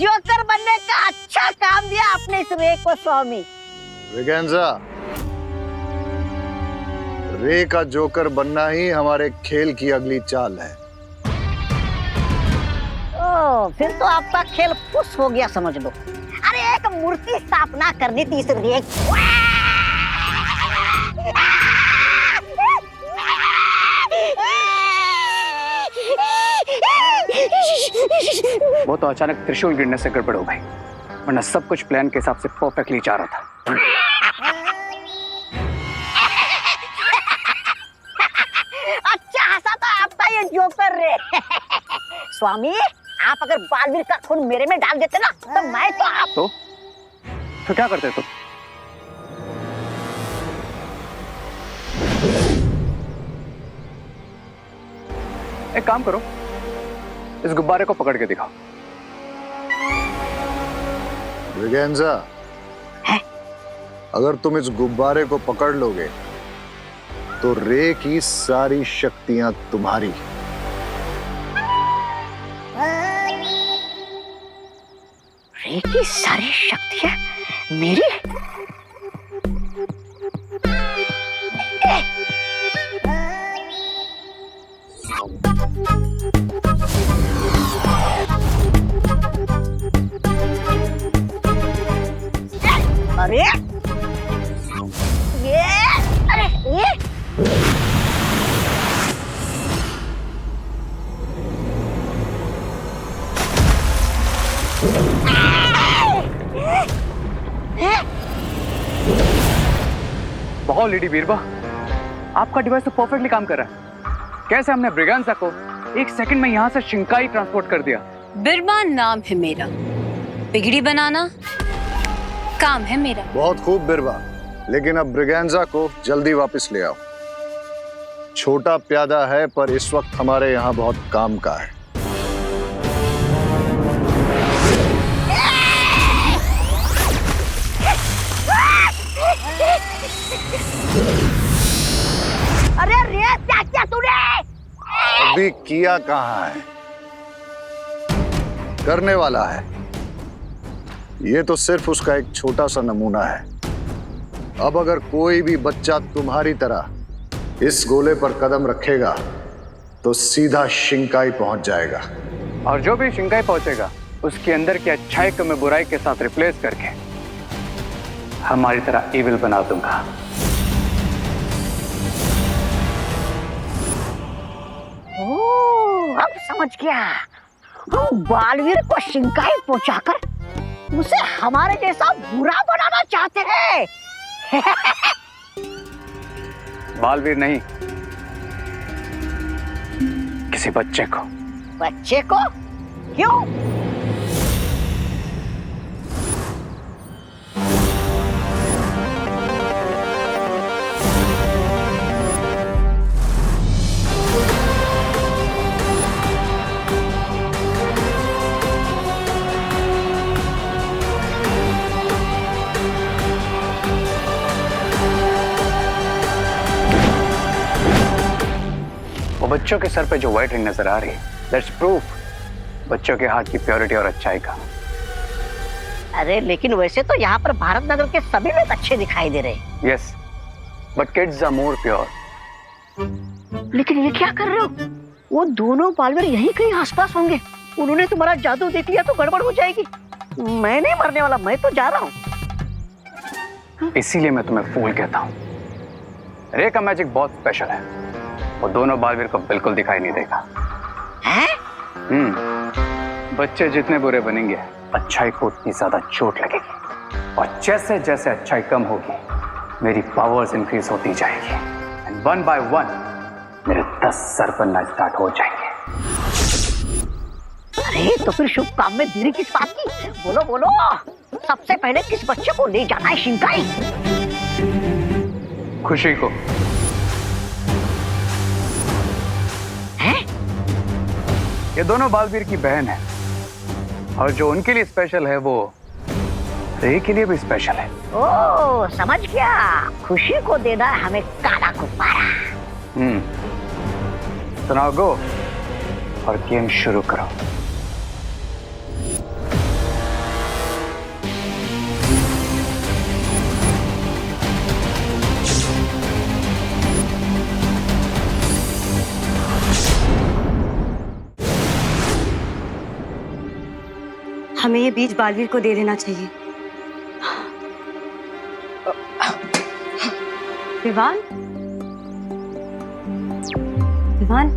Joker बनने का अच्छा काम दिया आपने इस रे को स्वामी। ब्रिगेंजा, रे का जोकर बनना ही हमारे खेल की अगली चाल है। ओ, फिर तो आपका खेल फुस हो गया समझ लो। अरे एक मूर्ति स्थापना करनी थी इस रे की। वो तो अचानक त्रिशूल गिरने से गड़बड़ हो गई, वरना सब कुछ प्लान के हिसाब से परफेक्टली जा रहा था। अच्छा हंसा तो आपका ये जोकर रे। स्वामी, आप अगर बालवीर का खून मेरे में डाल देते ना तो मैं तो आप तो क्या करते तुम? एक काम करो, इस गुब्बारे को पकड़ के दिखाओ। ब्रिगेंजा, अगर तुम इस गुब्बारे को पकड़ लोगे तो रे की सारी शक्तियां तुम्हारी। रे की सारी शक्तियां मेरी? अरे ये बहुत लेडी बीरबा, आपका डिवाइस तो परफेक्टली काम कर रहा है। कैसे हमने ब्रिगेंजा को एक सेकंड में यहाँ से शिंकाई ट्रांसपोर्ट कर दिया। बिरबा नाम है मेरा, बिगड़ी बनाना काम है मेरा। बहुत खूब बिरबा, लेकिन अब ब्रिगेंजा को जल्दी वापस ले आओ। छोटा प्यादा है पर इस वक्त हमारे यहाँ बहुत काम का है। अरे रे क्या किया तूने? अभी किया कहाँ है, करने वाला है। ये तो सिर्फ उसका एक छोटा सा नमूना है। अब अगर कोई भी बच्चा तुम्हारी तरह इस गोले पर कदम रखेगा तो सीधा शिंकाई पहुंच जाएगा। और जो भी शिंकाई पहुंचेगा उसके अंदर की अच्छाई को मैं बुराई के साथ रिप्लेस करके हमारी तरह इविल बना दूंगा। ओह, अब समझ गया। हम बालवीर को शिंकाई पहुंचाकर उसे हमारे जैसा बुरा बनाना चाहते हैं। बालवीर नहीं, किसी बच्चे को। बच्चे को? क्यों? बच्चों के सर पे जो व्हाइट रिंग नजर आ रही है, दैट्स प्रूफ बच्चों के हाथ की प्योरिटी और अच्छाई का। अरे लेकिन वैसे तो यहाँ पर भारत नगर के सभी लोग अच्छे दिखाई दे रहे हैं। Yes, but kids are more pure. लेकिन ये क्या कर रहे हो? वो दोनों बालवीर यहीं कहीं आसपास होंगे। उन्होंने तुम्हारा जादू देख लिया तो गड़बड़ हो जाएगी। मैं नहीं मरने वाला, मैं तो जा रहा हूँ। इसीलिए मैं तुम्हें फूल कहता हूँ। रे का मैजिक बहुत स्पेशल है, वो दोनों बालवीर को बिल्कुल दिखाई नहीं देगा। हैं? बच्चे जितने बुरे बनेंगे अच्छाई को उतनी ज्यादा चोट लगेगी, और जैसे जैसे अच्छाई कम होगी मेरी पावर्स इंक्रीज होती जाएगी, एंड वन बाय वन मेरे 10 सर बनना स्टार्ट हो जाएंगे। अरे तो फिर शुभ काम में देरी किस बात की? बोलो बोलो, सबसे पहले किस बच्चे को ले जाना है शिंकाई? खुशी को। ये दोनों बालवीर की बहन है, और जो उनके लिए स्पेशल है वो रे के लिए भी स्पेशल है। ओह, समझ गया। खुशी को देना है हमें काला गुब्बारा। तो नाउ गो और गेम शुरू करो। हमें ये बीज बालवीर को दे देना चाहिए। विवान, विवान।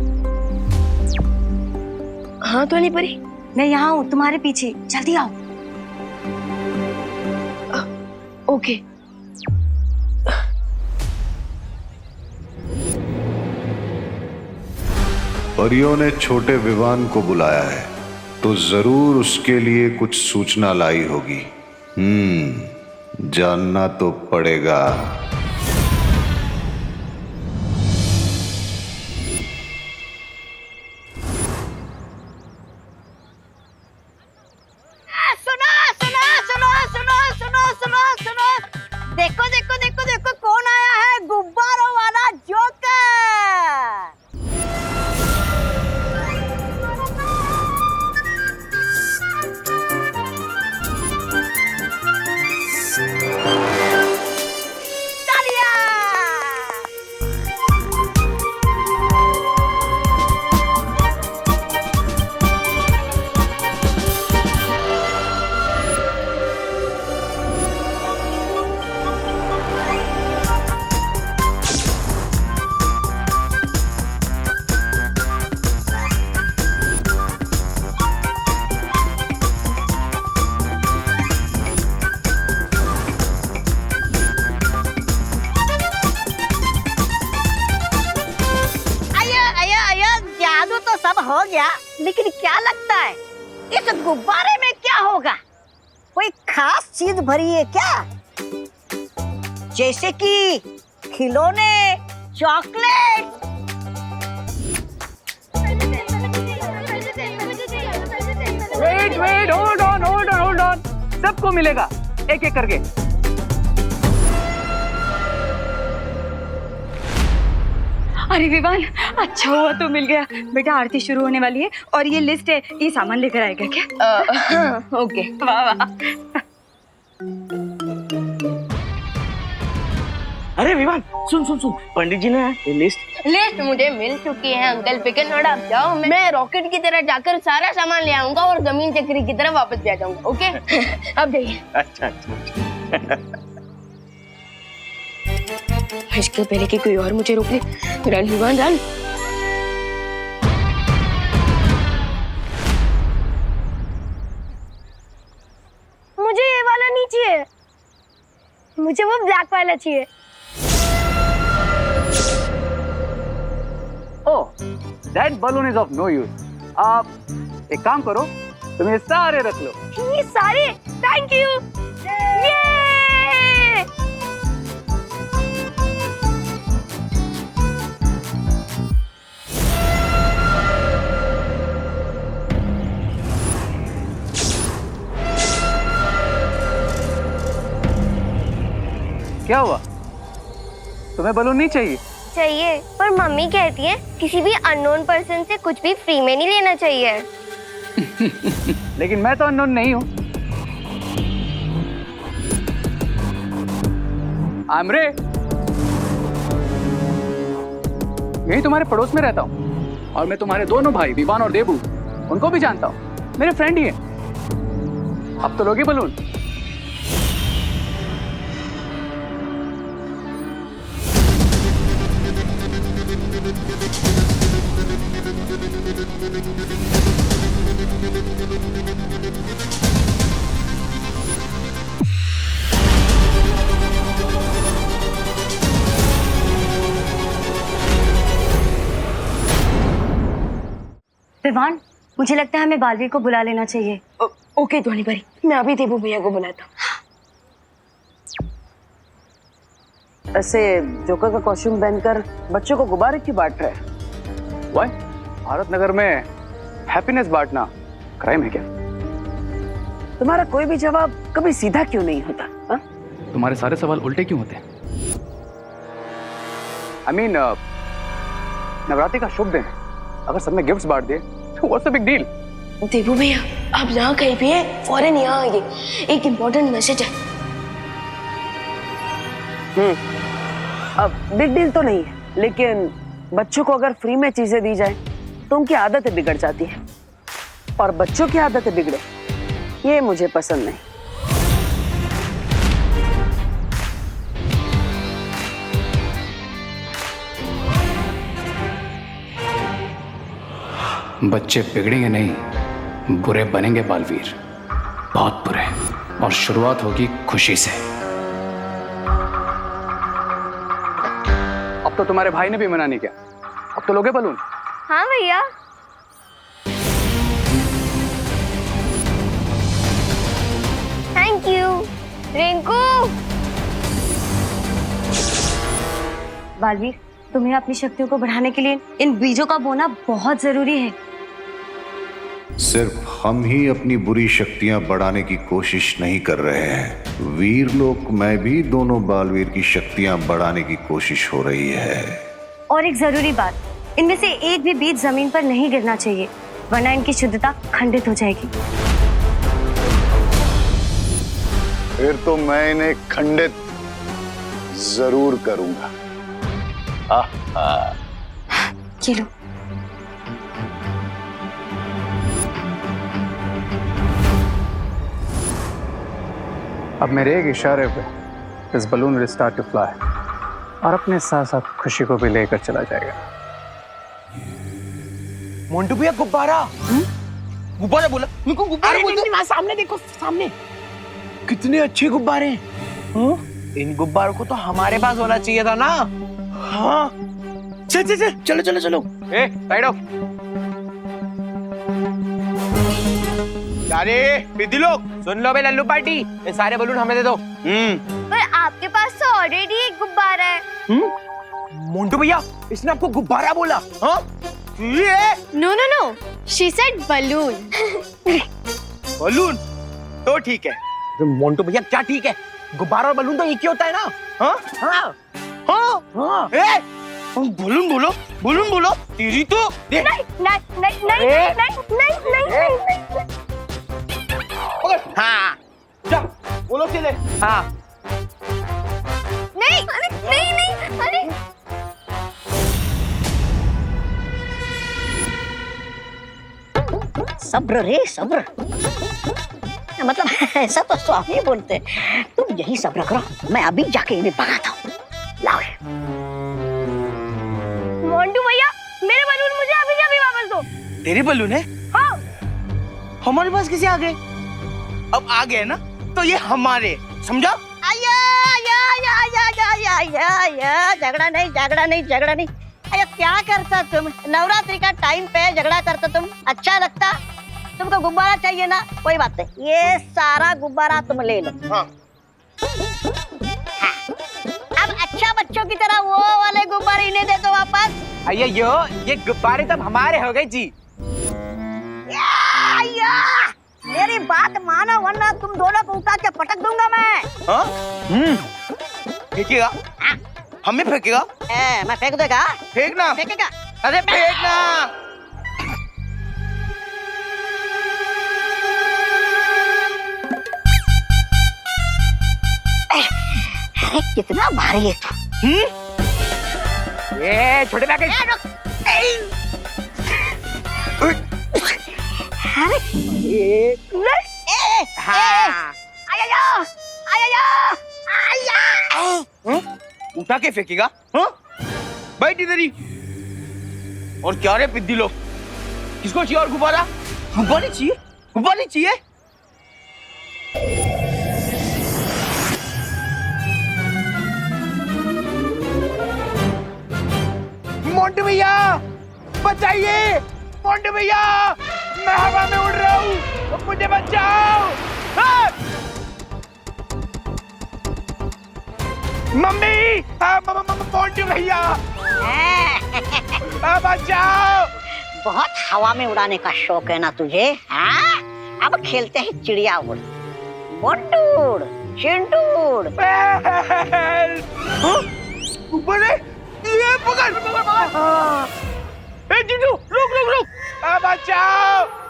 हाँ तो नहीं परी, मैं यहाँ हूँ तुम्हारे पीछे, जल्दी आओ। ओके। परियों ने छोटे विवान को बुलाया है तो जरूर उसके लिए कुछ सूचना लाई होगी। जानना तो पड़ेगा। सुनो सुनो सुनो सुनो सुनो सुनो सुनो, देखो देखो देखो देखो कौन आया है, गुब्बारों वाला जोकर। सब हो गया, लेकिन क्या लगता है इस गुब्बारे में क्या होगा? कोई खास चीज भरी है क्या? जैसे कि खिलौने, chocolate? Wait wait, hold on, सबको मिलेगा एक एक करके। अरे विवान, अच्छा हुआ तो मिल गया। बेटा आरती शुरू होने वाली है और ये लिस्ट है, ये सामान लेकर आएगा क्या? ओके। वाह वाह। अरे विवान, सुन सुन सुन, पंडित जी ने ये लिस्ट मुझे मिल चुकी है अंकल। पिकन नोट आप जाओ, मैं रॉकेट की तरह जाकर सारा सामान ले आऊंगा और जमीन चक्री की तरह वापस भी आ जाऊंगा। ओके? अब जाइए। अच्छा अच्छा। इसके पहले कि कोई और मुझे रोक ले। Run Vivaan run. मुझे ये वाला नहीं चाहिए, मुझे वो ब्लैक वाला चाहिए। ओह, that balloon is of no use. आप एक काम करो, तुम ये सारे रख लो। ये सारे? Thank you. ये क्या हुआ? तुम्हें बलून नहीं चाहिए? चाहिए, पर मम्मी कहती है किसी भी अननोन पर्सन से कुछ भी फ्री में नहीं लेना चाहिए। लेकिन मैं तो अननोन नहीं हूँ। आमरे, यही तुम्हारे पड़ोस में रहता हूँ और मैं तुम्हारे दोनों भाई विवान और देबू, उनको भी जानता हूँ, मेरे फ्रेंड ही है। अब तो लोगे बलून? विवान, मुझे लगता है हमें बालवीर को बुला लेना चाहिए। ओके ध्वनि परी, मैं अभी देबू भैया को बुलाता हूँ। ऐसे जोकर का कॉस्ट्यूम पहनकर बच्चों को गुब्बारे क्यों बांट रहे हैं? वाह, भारत नगर में हैप्पीनेस बांटना क्राइम है क्या? तुम्हारा कोई भी जवाब कभी सीधा क्यों नहीं होता? हा? तुम्हारे सारे सवाल उल्टे क्यों होते हैं? I mean, नवरात्रि का शुभ दिन है, अगर सबने गिफ्ट्स बांट दिए तो व्हाट्स द बिग डील? देबू भैया, आप जहाँ कहीं भी हैं, फौरन यहाँ आइए, एक इम्पोर्टेंट मैसेज है। अब बिग डील तो नहीं है, लेकिन बच्चों को अगर फ्री में चीजें दी जाए तो उनकी आदतें बिगड़ जाती हैं, और बच्चों की आदतें बिगड़े ये मुझे पसंद नहीं। बच्चे बिगड़ेंगे नहीं, बुरे बनेंगे बालवीर, बहुत बुरे। और शुरुआत होगी खुशी से। अब तो तुम्हारे भाई ने भी मना नहीं किया, अब तो लोगे बलून। हाँ भैया। Thank you Rinku. बालवीर, तुम्हें अपनी शक्तियों को बढ़ाने के लिए इन बीजों का बोना बहुत जरूरी है। सिर्फ हम ही अपनी बुरी शक्तियां बढ़ाने की कोशिश नहीं कर रहे हैं, वीरलोक में भी दोनों बालवीर की शक्तियां बढ़ाने की कोशिश हो रही है। और एक जरूरी बात, इनमें से एक भी बीज जमीन पर नहीं गिरना चाहिए, वरना इनकी शुद्धता खंडित हो जाएगी। फिर तो मैं इन्हें खंडित जरूर करूंगा। ये लो। अब मेरे एक इशारे पे this balloon will start to fly और अपने साथ साथ खुशी को भी लेकर चला जाएगा। मोंटू भैया गुब्बारा। गुब्बारा बोला मेरे को, गुब्बारा बोलते वहां सामने देखो, सामने कितने अच्छे गुब्बारे हैं। इन गुब्बारों को तो हमारे पास होना चाहिए था ना। हाँ चल चल चल, चलो चलो चलो। ए साइड ऑफ। अरे विधि लोग सुन लो बे, लल्लू पार्टी, ये सारे बलून हमें दे दो। पर आपके पास तो ऑलरेडी एक गुब्बारा है। मोंटू भैया इसने आपको गुब्बारा बोला? हाँ ये no no no, she said balloon. Balloon तो ठीक है। तो मोंटू भैया क्या ठीक है, गुब्बारा और बलून तो एक ही होता है ना। हाँ हाँ हाँ हाँ। ए बलून बोलो, बलून बोलो, तेरी तो नहीं नहीं नहीं नहीं नहीं नहीं नहीं। हाँ जा बोलो सीधे। हाँ नहीं नहीं नहीं, अरे सब्र रे सब्र, मतलब ऐसा तो स्वामी बोलते, तुम यही सब्र करो, मैं अभी जाके इन्हें भगाता हूँ। लाओ। मोंटू भैया, मेरे बलून मुझे अभी अभी वापस दो। तेरी बलून है? हाँ। हमारे पास कैसे आ गए? अब आ गए ना तो ये हमारे, समझा? आया आया आया आया आया आया आया, झगड़ा नहीं झगड़ा नहीं झगड़ा नहीं। अरे क्या करता तुम, नवरात्रि का टाइम पे झगड़ा करता तुम, अच्छा लगता? तुमको गुब्बारा चाहिए ना, कोई बात नहीं, ये सारा गुब्बारा तुम ले लो। हाँ। अब अच्छा बच्चों की तरह वो वाले गुब्बारे इन्हें दे दो वापस। अये यो, ये गुब्बारे तब हमारे हो गए जी। मेरी बात मानो वरना तुम दोनों को उठा के पटक दूंगा मैं। हाँ? फेंकेगा? हमें फेंकेगा? मैं फेंक देगा? फेंकना। फेंकेगा? अरे फेंकना। कितना भारी है तू। ये छोटे बैग। उठा के फेंकेगा? हाँ? बैठ इधर ही। और क्या रे पिद्दी लोग, किसको चाहिए और गुब्बारा? गुब्बारे चाहिए, गुब्बारे चाहिए। मोंटू भैया बचाइए, मोंटू भैया मैं हवा में उड़ रहा हूँ, मुझे बचाओ। हाँ! मम्मी, मोंटू भैया बचाओ। बहुत हवा में उड़ाने का शौक है ना तुझे? हाँ? अब खेलते हैं चिड़िया उड़, मोंटू उड़, चिंटू उड़। ऊपर ये पकड़। ए चिंटू रुक रुक रुक, बचाओ।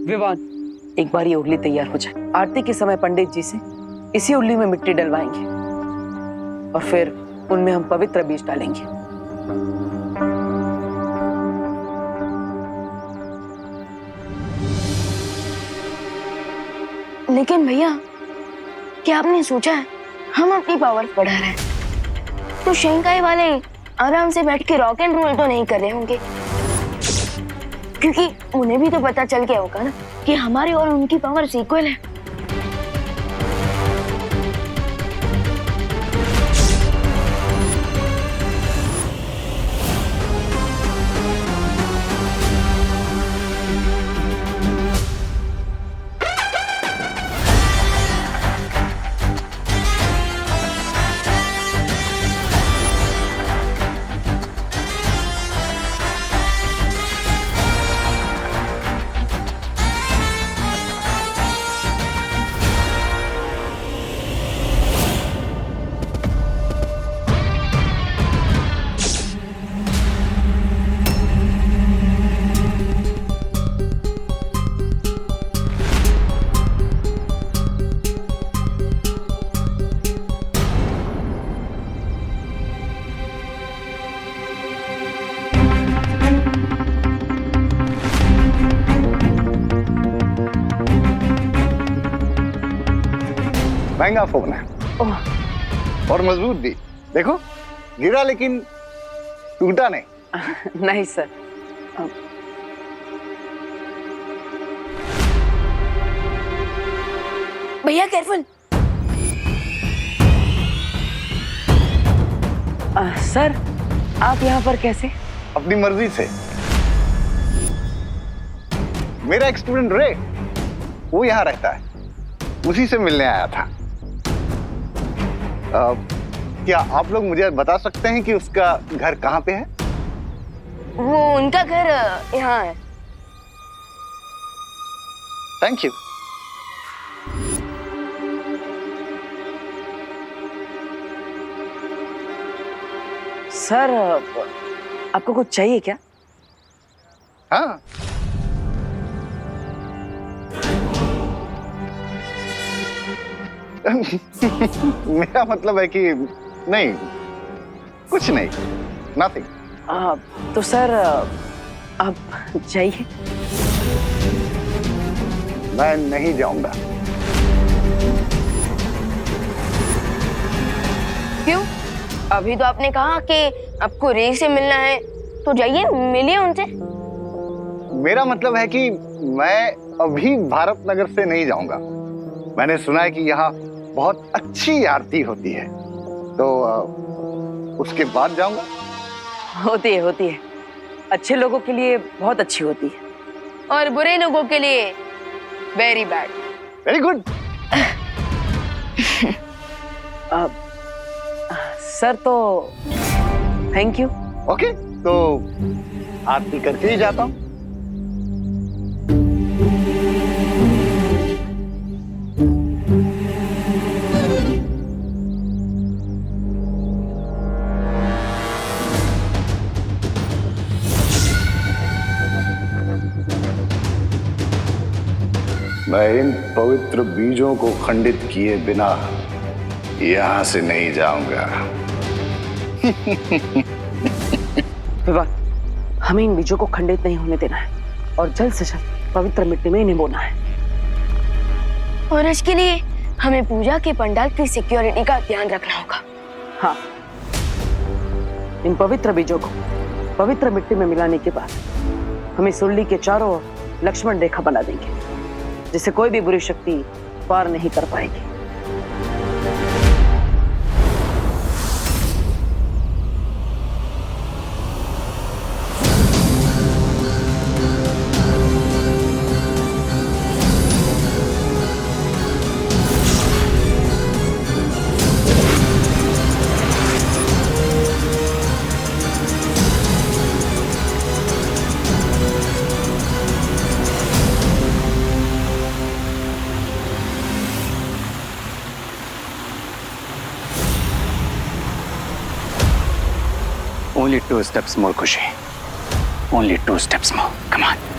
विवान, एक बार ये उर्ली तैयार हो जाए, आरती के समय पंडित जी से इसी उर्ली में मिट्टी डलवाएंगे और फिर उनमें हम पवित्र बीज डालेंगे। लेकिन भैया, क्या आपने सोचा है हम अपनी पावर बढ़ा रहे हैं तो शंकाई वाले आराम से बैठ के रॉक एंड रोल तो नहीं कर रहे होंगे, क्योंकि उन्हें भी तो पता चल गया होगा ना कि हमारी और उनकी पावर इक्वल है। महंगा फोन है और मजबूत भी। देखो, गिरा लेकिन टूटा नहीं। नहीं सर। भैया केयरफुल। सर, आप यहाँ पर कैसे? अपनी मर्जी से। मेरा एक स्टूडेंट रे, वो यहाँ रहता है, उसी से मिलने आया था। क्या आप लोग मुझे बता सकते हैं कि उसका घर कहाँ पे है? वो उनका घर यहाँ है। Thank you. सर, आपको कुछ चाहिए क्या? हाँ, मेरा मतलब है कि नहीं, कुछ नहीं, नथिंग। तो सर, आप जाइए। मैं नहीं जाऊंगा। क्यों? अभी तो आपने कहा कि आपको रे से मिलना है, तो जाइए, मिलिए उनसे। मेरा मतलब है कि मैं अभी भारत नगर से नहीं जाऊंगा। मैंने सुना है कि यहाँ बहुत अच्छी आरती होती है, तो उसके बाद जाऊंगा। होती है। अच्छे लोगों के लिए बहुत अच्छी होती है, और बुरे लोगों के लिए very bad. Very good. Sir, तो थैंक यू। ओके, तो आरती करके ही जाता हूँ। मैं इन पवित्र बीजों को खंडित किए बिना यहां से नहीं जाऊंगा। विवान, हमें इन बीजों को खंडित नहीं होने देना है और जल्द से जल्द पवित्र मिट्टी में इन्हें बोना है। और इसके लिए हमें पूजा के पंडाल की सिक्योरिटी का ध्यान रखना होगा। हाँ, इन पवित्र बीजों को पवित्र मिट्टी में मिलाने के बाद हम इस उर्ली के चारों ओर लक्ष्मण रेखा बना देंगे, जिसे कोई भी बुरी शक्ति पार नहीं कर पाएगी। 2 steps more, Khushi. Only 2 steps more. Come on.